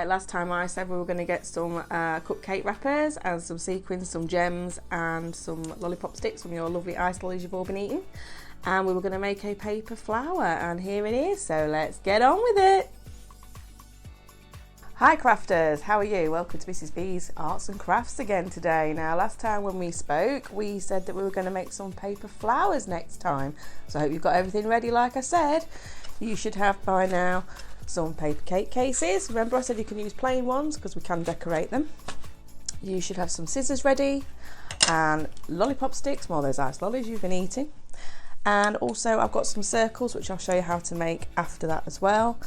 Right, last time I said we were going to get some cupcake wrappers and some sequins, some gems and some lollipop sticks from your lovely ice lollies you've all been eating. And we were going to make a paper flower, and here it is, so let's get on with it. Hi crafters, how are you? Welcome to Mrs B's Arts and Crafts again today. Now last time when we spoke we said that we were going to make some paper flowers next time, so I hope you've got everything ready. Like I said, you should have by now some paper cake cases. Remember I said you can use plain ones because we can decorate them. You should have some scissors ready and lollipop sticks, more of those ice lollies you've been eating. And also I've got some circles which I'll show you how to make after that as well.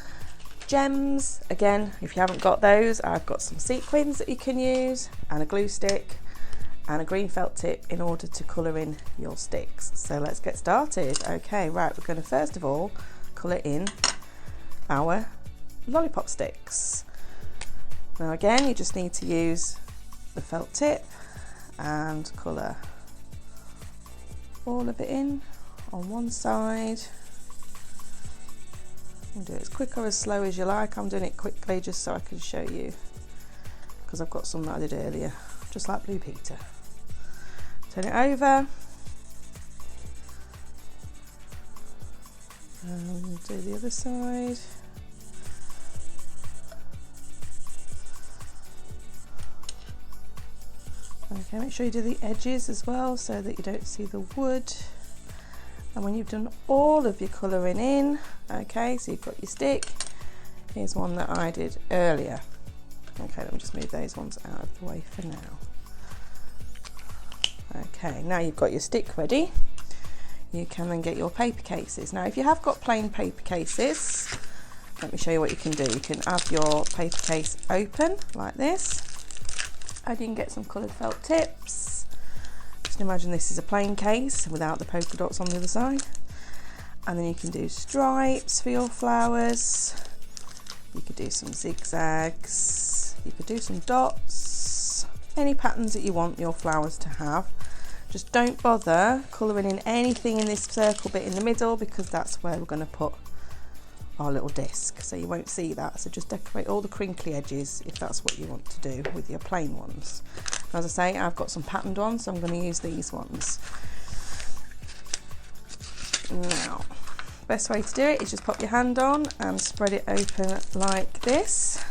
Gems, again, if you haven't got those, I've got some sequins that you can use and a glue stick and a green felt tip in order to colour in your sticks. So let's get started. Okay, right, we're going to first of all colour in our lollipop sticks. Now again, you just need to use the felt tip and colour all of it in on one side. You can do it as quick or as slow as you like. I'm doing it quickly just so I can show you, because I've got some that I did earlier, just like Blue Peter. Turn it over and do the other side. Okay, make sure you do the edges as well so that you don't see the wood. And when you've done all of your colouring in, okay, so you've got your stick, here's one that I did earlier. Okay, let me just move those ones out of the way for now. Okay, now you've got your stick ready, you can then get your paper cases. Now if you have got plain paper cases, let me show you what you can do. You can have your paper case open like this, and you can get some coloured felt tips. Just imagine this is a plain case without the polka dots on the other side. And then you can do stripes for your flowers. You could do some zigzags. You could do some dots. Any patterns that you want your flowers to have. Just don't bother colouring in anything in this circle bit in the middle, because that's where we're going to put our little disc, so you won't see that. So just decorate all the crinkly edges if that's what you want to do with your plain ones. As I say, I've got some patterned ones, so I'm going to use these ones. Now, best way to do it is just pop your hand on and spread it open like this.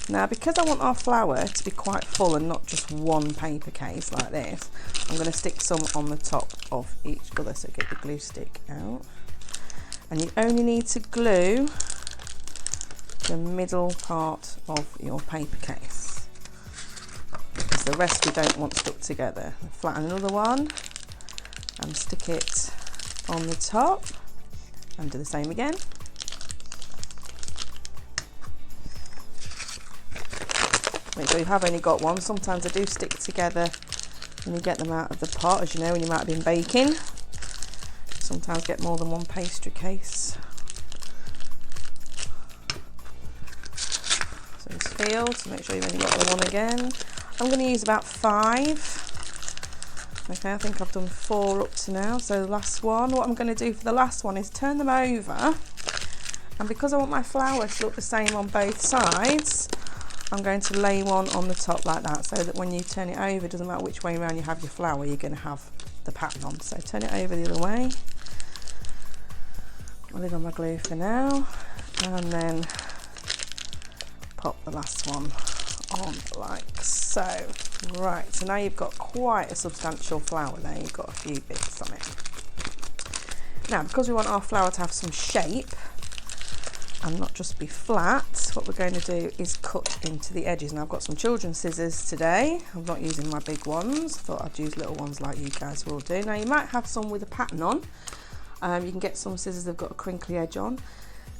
Now, because I want our flower to be quite full and not just one paper case like this, I'm going to stick some on the top of each other. So get the glue stick out. And you only need to glue the middle part of your paper case, because the rest we don't want stuck together. Flatten another one and stick it on the top and do the same again. Make sure you have only got one. Sometimes they do stick together when you get them out of the pot, as you know, when you might have been baking. Sometimes get more than one pastry case. So it's filled, so make sure you've only got the one again. I'm going to use about 5. Okay, I think I've done 4 up to now, so the last one. What I'm going to do for the last one is turn them over, and because I want my flower to look the same on both sides, I'm going to lay one on the top like that, so that when you turn it over, it doesn't matter which way around you have your flower, you're going to have the pattern on. So turn it over the other way. I'll leave on my glue for now, and then pop the last one on like so. Right, so now you've got quite a substantial flower there. You've got a few bits on it. Now, because we want our flower to have some shape and not just be flat, what we're going to do is cut into the edges. Now I've got some children's scissors today. I'm not using my big ones. Thought I'd use little ones like you guys will do. Now you might have some with a pattern on. You can get some scissors that have got a crinkly edge on.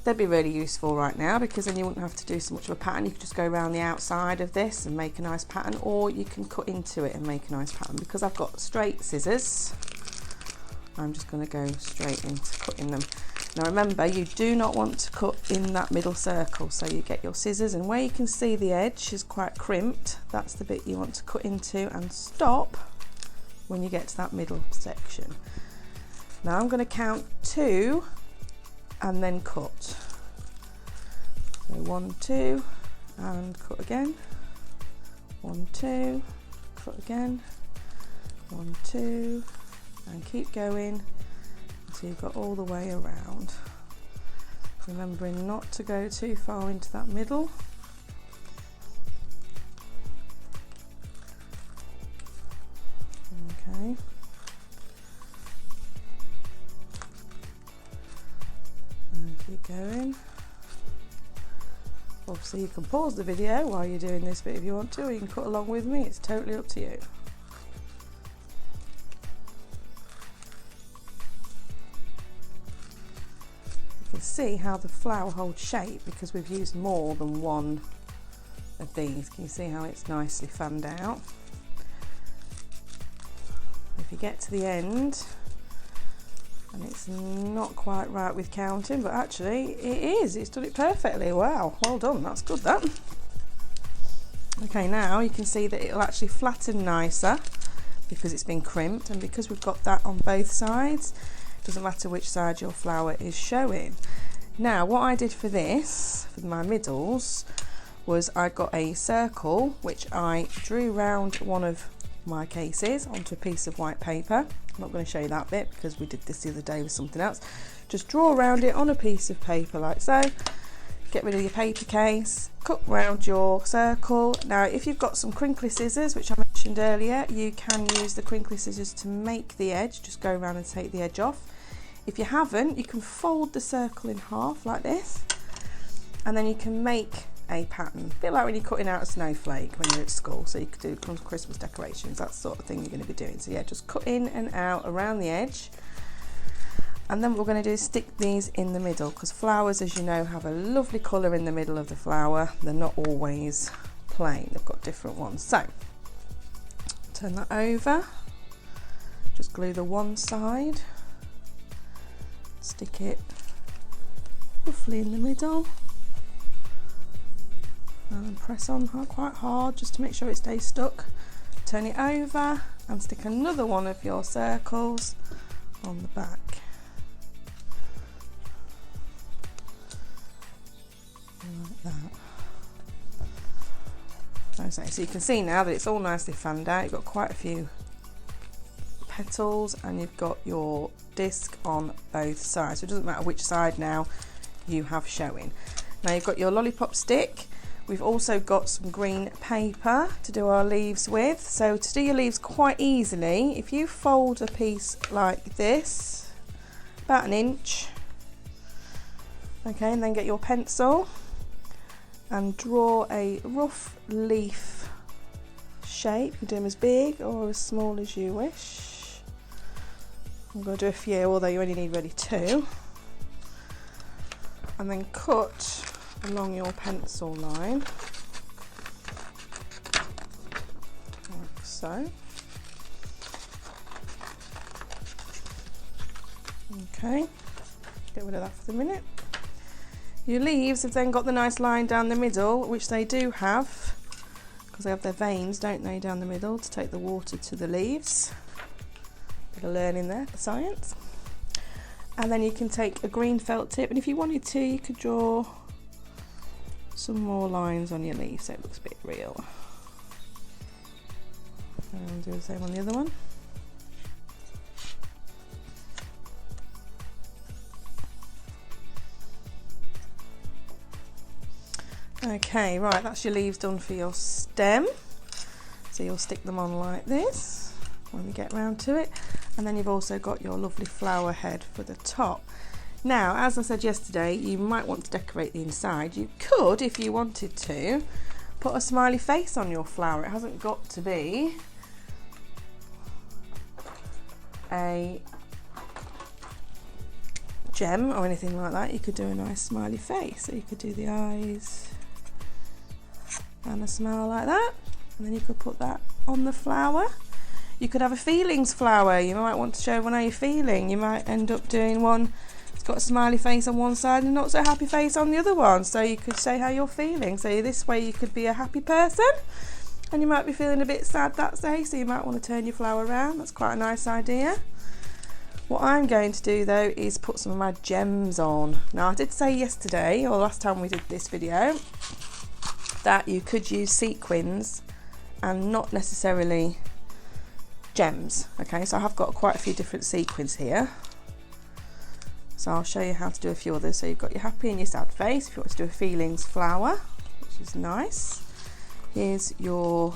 They'd be really useful right now, because then you wouldn't have to do so much of a pattern. You could just go around the outside of this and make a nice pattern, or you can cut into it and make a nice pattern. Because I've got straight scissors, I'm just going to go straight into cutting them. Now remember, you do not want to cut in that middle circle, so you get your scissors, and where you can see the edge is quite crimped, that's the bit you want to cut into, and stop when you get to that middle section. Now I'm going to count 2 and then cut. So 1, 2, and cut again, 1, 2, cut again, 1, 2, and keep going until you've got all the way around. Remembering not to go too far into that middle. Okay. And keep going. Obviously you can pause the video while you're doing this bit if you want to, or you can cut along with me, it's totally up to you. You can see how the flower holds shape because we've used more than one of these. Can you see how it's nicely fanned out? If you get to the end and it's not quite right with counting, but actually it is, it's done it perfectly. Wow, well done, that's good that. Okay, now you can see that it'll actually flatten nicer because it's been crimped, and because we've got that on both sides, it doesn't matter which side your flower is showing. Now what I did for this, for my middles, was I got a circle which I drew round one of my cases onto a piece of white paper. I'm not going to show you that bit because we did this the other day with something else. Just draw around it on a piece of paper like so. Get rid of your paper case, cut round your circle. Now if you've got some crinkly scissors, which I mentioned earlier, you can use the crinkly scissors to make the edge. Just go around and take the edge off. If you haven't, you can fold the circle in half like this, and then you can make a pattern, a bit like when you're cutting out a snowflake when you're at school, so you could do Christmas decorations, that sort of thing you're going to be doing. So yeah, just cut in and out around the edge, and then what we're going to do is stick these in the middle, because flowers, as you know, have a lovely colour in the middle of the flower. They're not always plain, they've got different ones. So turn that over, just glue the one side, stick it roughly in the middle, and press on quite hard just to make sure it stays stuck. Turn it over and stick another one of your circles on the back. Like that. So you can see now that it's all nicely fanned out. You've got quite a few petals and you've got your disc on both sides, so it doesn't matter which side now you have showing. Now you've got your lollipop stick. We've also got some green paper to do our leaves with. So to do your leaves quite easily, if you fold a piece like this, about 1 inch, okay, and then get your pencil and draw a rough leaf shape. You can do them as big or as small as you wish. I'm going to do a few, although you only need really 2. And then cut along your pencil line, like so. Okay, get rid of that for the minute. Your leaves have then got the nice line down the middle, which they do have, because they have their veins, don't they, down the middle to take the water to the leaves. Bit of learning there, the science. And then you can take a green felt tip, and if you wanted to, you could draw some more lines on your leaf so it looks a bit real. And do the same on the other one. Okay, right, that's your leaves done for your stem. So you'll stick them on like this when we get round to it. And then you've also got your lovely flower head for the top. Now, as I said yesterday, you might want to decorate the inside. You could, if you wanted to, put a smiley face on your flower. It hasn't got to be a gem or anything like that. You could do a nice smiley face. So you could do the eyes and a smile like that. And then you could put that on the flower. You could have a feelings flower. You might want to show everyone how you're feeling. You might end up doing one that's got a smiley face on one side and not so happy face on the other one. So you could say how you're feeling. So this way you could be a happy person, and you might be feeling a bit sad that day, so you might want to turn your flower around. That's quite a nice idea. What I'm going to do though is put some of my gems on. Now I did say yesterday, or last time we did this video, that you could use sequins and not necessarily gems. Okay, so I have got quite a few different sequins here. So I'll show you how to do a few others. So you've got your happy and your sad face. If you want to do a feelings flower, which is nice. Here's your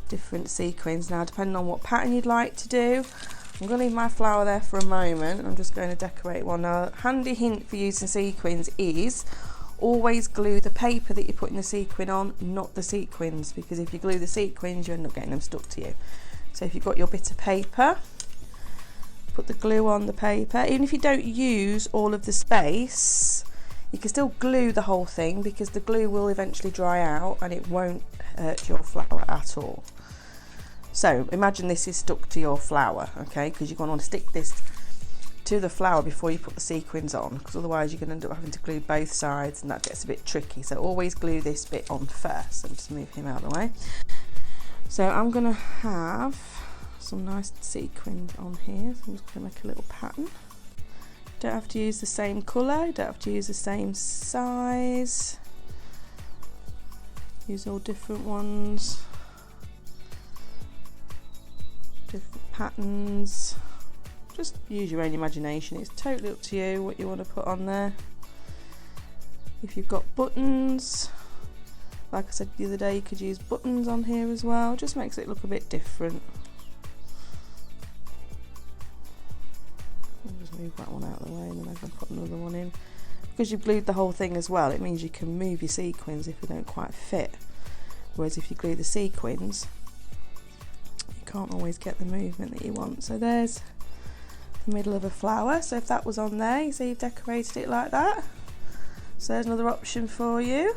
different sequins. Now, depending on what pattern you'd like to do, I'm going to leave my flower there for a moment. I'm just going to decorate one. Now, a handy hint for using sequins is always glue the paper that you're putting the sequin on, not the sequins, because if you glue the sequins, you end up getting them stuck to you. So if you've got your bit of paper, put the glue on the paper. Even if you don't use all of the space, you can still glue the whole thing, because the glue will eventually dry out and it won't hurt your flower at all. So imagine this is stuck to your flower, okay, because you're going to want to stick this to the flower before you put the sequins on, because otherwise you're going to end up having to glue both sides and that gets a bit tricky. So always glue this bit on first. And just move him out of the way. So I'm going to have some nice sequins on here. So I'm just going to make a little pattern. Don't have to use the same colour, don't have to use the same size. Use all different ones, different patterns. Just use your own imagination. It's totally up to you what you want to put on there. If you've got buttons, like I said the other day, you could use buttons on here as well. Just makes it look a bit different. I'll just move that one out of the way and then I can put another one in. Because you've glued the whole thing as well, it means you can move your sequins if they don't quite fit. Whereas if you glue the sequins, you can't always get the movement that you want. So there's the middle of a flower. So if that was on there, you see you've decorated it like that. So there's another option for you.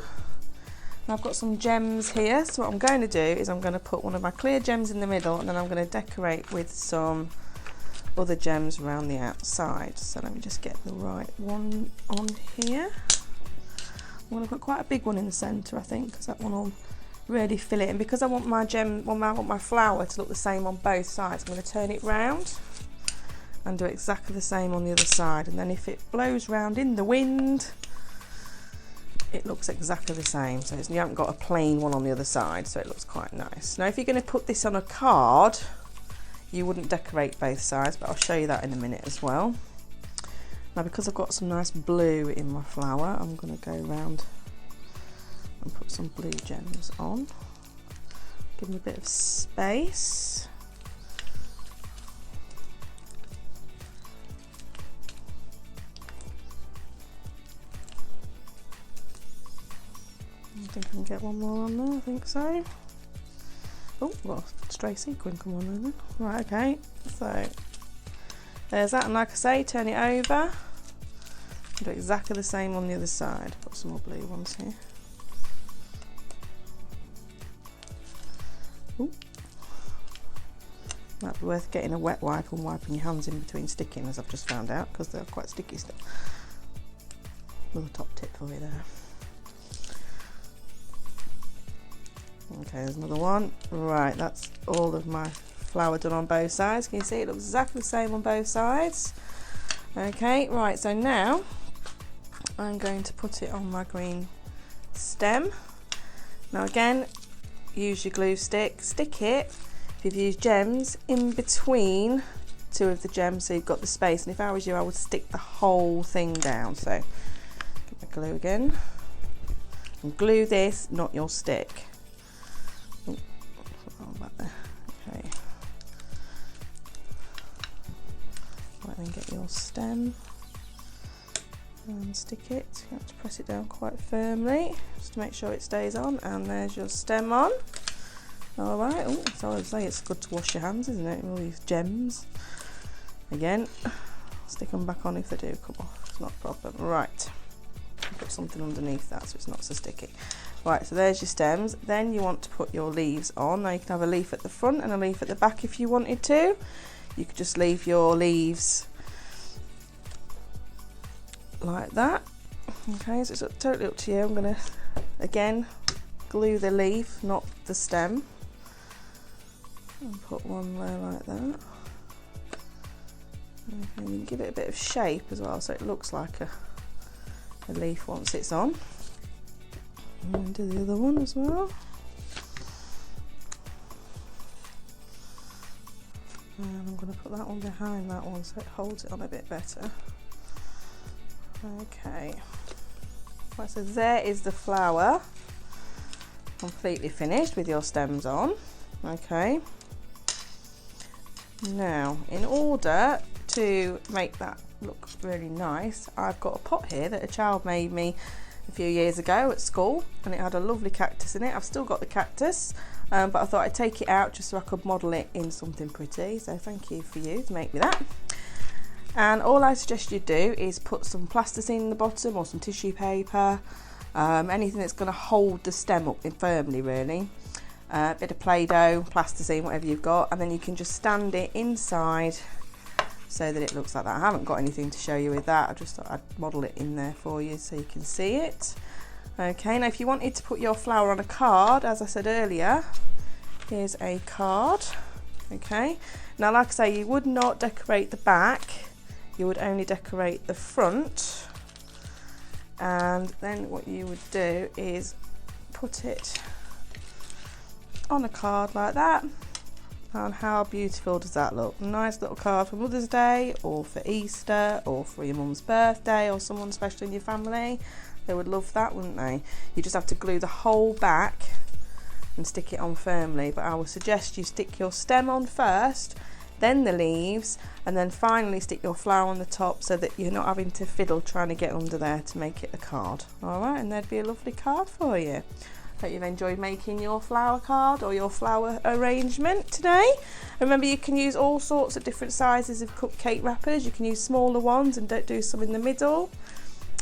And I've got some gems here. So what I'm going to do is I'm going to put one of my clear gems in the middle, and then I'm going to decorate with some other gems around the outside. So let me just get the right one on here. I'm going to put quite a big one in the centre, I think, because that one will really fill it. And because I want my my flower to look the same on both sides, I'm going to turn it round and do exactly the same on the other side. And then if it blows round in the wind, it looks exactly the same. So you haven't got a plain one on the other side, so it looks quite nice. Now if you're going to put this on a card, you wouldn't decorate both sides, but I'll show you that in a minute as well. Now because I've got some nice blue in my flower, I'm going to go around and put some blue gems on. Give them a bit of space. I think I can get one more on there, I think so. Oh, got a stray sequin come on then. Right, okay, so there's that, and like I say, turn it over. Do exactly the same on the other side. Put some more blue ones here. Ooh. Might be worth getting a wet wipe and wiping your hands in between sticking, as I've just found out, because they're quite sticky still. Little top tip for you there. Okay, there's another one. Right, that's all of my flower done on both sides. Can you see it looks exactly the same on both sides? Okay, right, so now I'm going to put it on my green stem. Now again, use your glue stick, stick it, if you've used gems, in between two of the gems so you've got the space. And if I was you, I would stick the whole thing down. So get my glue again and glue this, not your stick. Back there. Okay. Right, then get your stem and stick it. You have to press it down quite firmly just to make sure it stays on. And there's your stem on. All right. Oh, so I would say it's good to wash your hands, isn't it? All these gems. Again, stick them back on if they do come off. It's not a problem. Right. Put something underneath that so it's not so sticky. Right, so there's your stems. Then you want to put your leaves on. Now you can have a leaf at the front and a leaf at the back if you wanted to. You could just leave your leaves like that. Okay, so it's totally up to you. I'm going to, again, glue the leaf, not the stem. And put one there like that. Okay, and you can give it a bit of shape as well so it looks like a leaf once it's on. And do the other one as well. And I'm going to put that one behind that one so it holds it on a bit better. Okay. Right, so there is the flower. Completely finished with your stems on. Okay. Now, in order to make that look really nice, I've got a pot here that a child made me a few years ago at school, and it had a lovely cactus in it. I've still got the cactus, but I thought I'd take it out just so I could model it in something pretty. So thank you for you to make me that. And all I suggest you do is put some plasticine in the bottom or some tissue paper, anything that's going to hold the stem up firmly really. A bit of Play-Doh, plasticine, whatever you've got, and then you can just stand it inside so that it looks like that. I haven't got anything to show you with that, I just thought I'd model it in there for you so you can see it. Okay, now if you wanted to put your flower on a card, as I said earlier, here's a card. Okay, now like I say, you would not decorate the back, you would only decorate the front, and then what you would do is put it on a card like that. And how beautiful does that look? Nice little card for Mother's Day, or for Easter, or for your mum's birthday, or someone special in your family. They would love that, wouldn't they? You just have to glue the whole back and stick it on firmly, but I would suggest you stick your stem on first, then the leaves, and then finally stick your flower on the top so that you're not having to fiddle trying to get under there to make it a card. Alright, and there'd be a lovely card for you. Hope you've enjoyed making your flower card or your flower arrangement today. Remember, you can use all sorts of different sizes of cupcake wrappers. You can use smaller ones and do some in the middle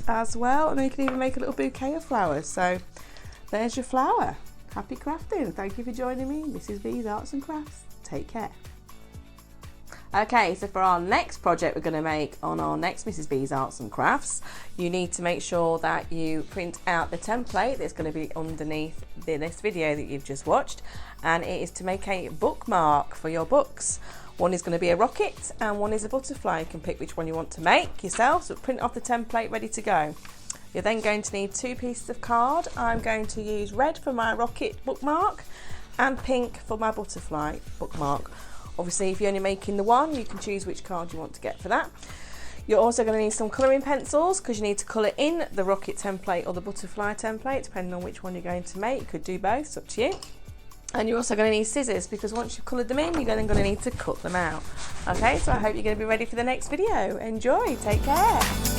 as well, and then you can even make a little bouquet of flowers. So there's your flower. Happy crafting. Thank you for joining me, Mrs. B's Arts and Crafts. Take care. Okay, so for our next project we're going to make on our next Mrs. B's Arts and Crafts, you need to make sure that you print out the template that's going to be underneath this video that you've just watched, and it is to make a bookmark for your books. One is going to be a rocket and one is a butterfly. You can pick which one you want to make yourself, so print off the template ready to go. You're then going to need 2 pieces of card. I'm going to use red for my rocket bookmark and pink for my butterfly bookmark. Obviously, if you're only making the one, you can choose which card you want to get for that. You're also going to need some colouring pencils because you need to colour in the rocket template or the butterfly template, depending on which one you're going to make. You could do both, it's up to you. And you're also going to need scissors because once you've coloured them in, you're then going to need to cut them out. Okay, so I hope you're going to be ready for the next video. Enjoy, take care.